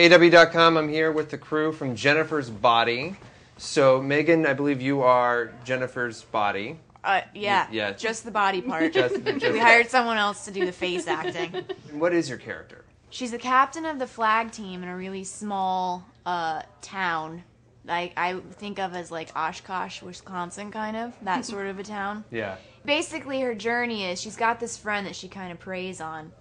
HeyW.com, I'm here with the crew from Jennifer's Body. So, Megan, I believe you are Jennifer's Body. Yeah, just the body part. Just we hired someone else to do the face acting. What is your character? She's the captain of the flag team in a really small town. Like, I think of as like Oshkosh, Wisconsin, kind of. That sort of a town. Yeah. Basically, her journey is she's got this friend that she kind of preys on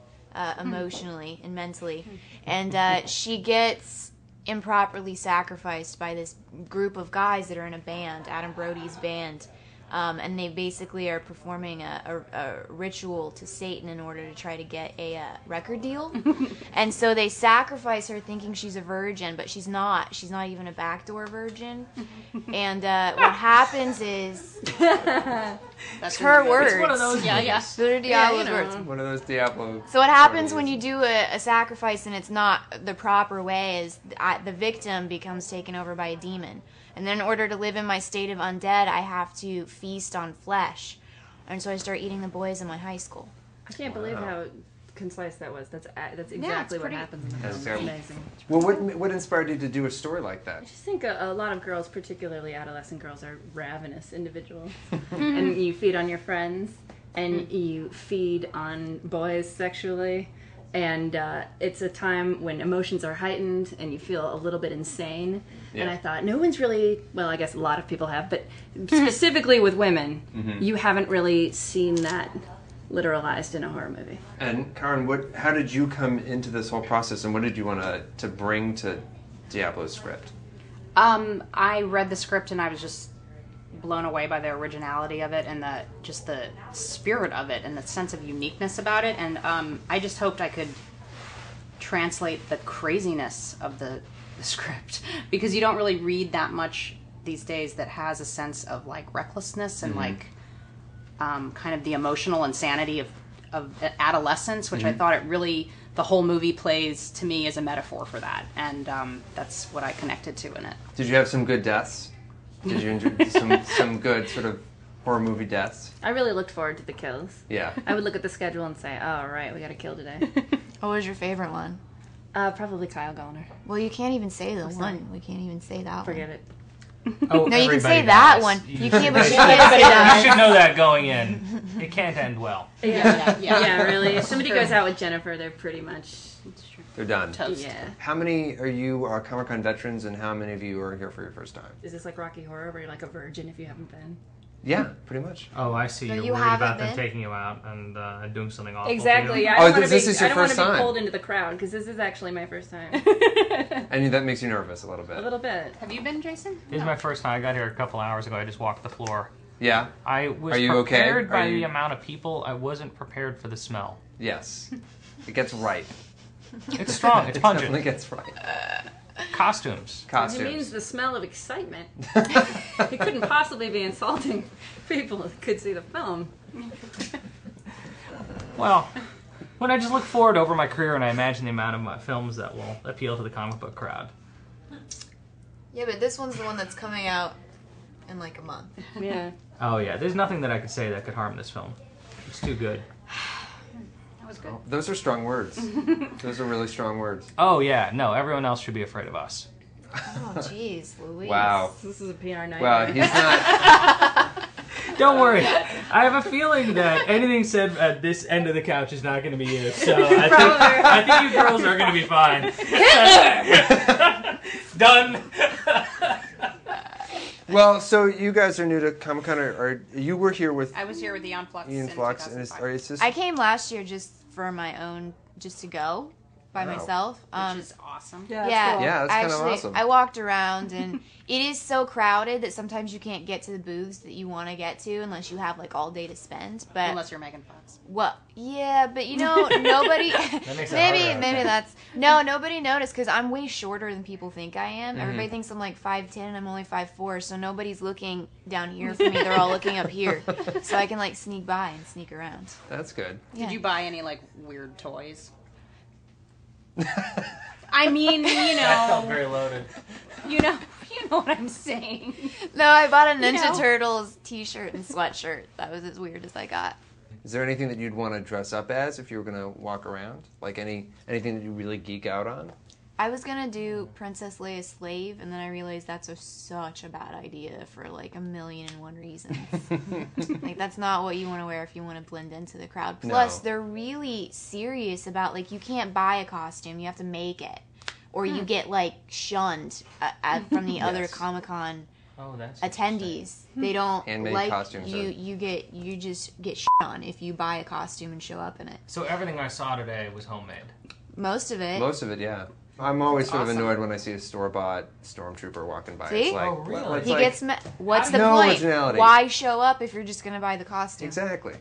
emotionally and mentally. And she gets improperly sacrificed by this group of guys that are in a band, Adam Brody's band. And they basically are performing a ritual to Satan in order to try to get a record deal. And so they sacrifice her thinking she's a virgin, but she's not. She's not even a backdoor virgin. And what happens is... That's her words. It's one of those. Yeah. They're Diablo's words. One of those Diablo. So what happens when you do a sacrifice and it's not the proper way is the victim becomes taken over by a demon. And then in order to live in my state of undead, I have to feast on flesh. And so I start eating the boys in my high school. I can't believe how concise that was. That's exactly what happens in the film. It's amazing. Well, what inspired you to do a story like that? I just think a lot of girls, particularly adolescent girls, are ravenous individuals. And you feed on your friends, and you feed on boys sexually. And it's a time when emotions are heightened and you feel a little bit insane. Yeah. And I thought, no one's really, well, I guess a lot of people have, but specifically with women, you haven't really seen that literalized in a horror movie. And Karen, how did you come into this whole process, and what did you want to bring to Diablo's script? I read the script and I was just blown away by the originality of it and just the spirit of it and the sense of uniqueness about it. And I just hoped I could translate the craziness of the script, because you don't really read that much these days that has a sense of like recklessness and like kind of the emotional insanity of adolescence, which I thought the whole movie plays to me as a metaphor for that. And that's what I connected to in it. Did you have some good deaths? Did you enjoy some good sort of horror movie deaths? I really looked forward to the kills. Yeah. I would look at the schedule and say, oh, right, we got to kill today. What was your favorite one? Probably Kyle Gallner. Well, you can't even say the one. We can't even say that Forget one. it. Oh, no, you can say that one. You can't, but you You should know that going in. It can't end well. Yeah, really. If somebody goes out with Jennifer, they're pretty much... They're done. Toast. Yeah. How many are you Comic-Con veterans, and how many of you are here for your first time? Is this like Rocky Horror, where you're like a virgin if you haven't been? Yeah, pretty much. Oh, I see. So You're you worried haven't about them been? taking you out and doing something awful. Exactly. Yeah. I don't Oh, this is your I don't want first to be time. pulled into the crowd, because this is actually my first time. And that makes you nervous a little bit. A little bit. Have you been, Jason? This is my first time. I got here a couple hours ago. I just walked the floor. Yeah? I was Are you okay? prepared by the amount of people. I wasn't prepared for the smell. Yes. It gets right. It's strong. It's It pungent. definitely gets right. Costumes. It means the smell of excitement. It couldn't possibly be insulting. People could see the film. Well, when I just look forward over my career and I imagine the amount of my films that will appeal to the comic book crowd. Yeah, but this one's the one that's coming out in like a month. Yeah. Oh yeah, there's nothing that I could say that could harm this film. It's too good. Good. Those are strong words. Those are really strong words. Oh yeah, no, everyone else should be afraid of us. Oh, jeez, Louise. Wow. This is a PR nightmare. Well, he's not... Don't worry. I have a feeling that anything said at this end of the couch is not going to be used. So I think you girls are going to be fine. Done. Well, so you guys are new to Comic-Con, or you were here with... I was here with Ian Flux Ian in Flux, 2005. I came last year just for my own, just to go by myself. Which is awesome. Yeah, Yeah, that's kind of actually, awesome. I walked around, and it is so crowded that sometimes you can't get to the booths that you want to get to unless you have like all day to spend. But Unless you're Megan Fox. well, yeah, but you know, nobody. Nobody noticed because I'm way shorter than people think I am. Everybody thinks I'm like 5'10" and I'm only 5'4", so nobody's looking down here for me. They're all looking up here, so I can like sneak by and sneak around. That's good. Yeah. Did you buy any like weird toys? I mean, That felt very loaded. you know what I'm saying. No, I bought a Ninja Turtles t-shirt and sweatshirt. That was as weird as I got. Is there anything that you'd want to dress up as if you were going to walk around? Like anything that you really geek out on? I was gonna do Princess Leia Slave, and then I realized that's such a bad idea for like 1,000,001 reasons. Like that's not what you want to wear if you want to blend into the crowd. Plus, No. they're really serious about like you can't buy a costume; you have to make it, or you get like shunned from the other Yes. Comic-Con Oh, that's attendees. They don't Handmade like costumes you. are- You just get shit on if you buy a costume and show up in it. So everything I saw today was homemade. Most of it. Most of it, yeah. I'm always That's sort of awesome. annoyed when I see a store-bought stormtrooper walking by. See? It's like, Oh, really? well, it's He like- gets what's the No point? originality. Why show up if you're just gonna buy the costume? Exactly.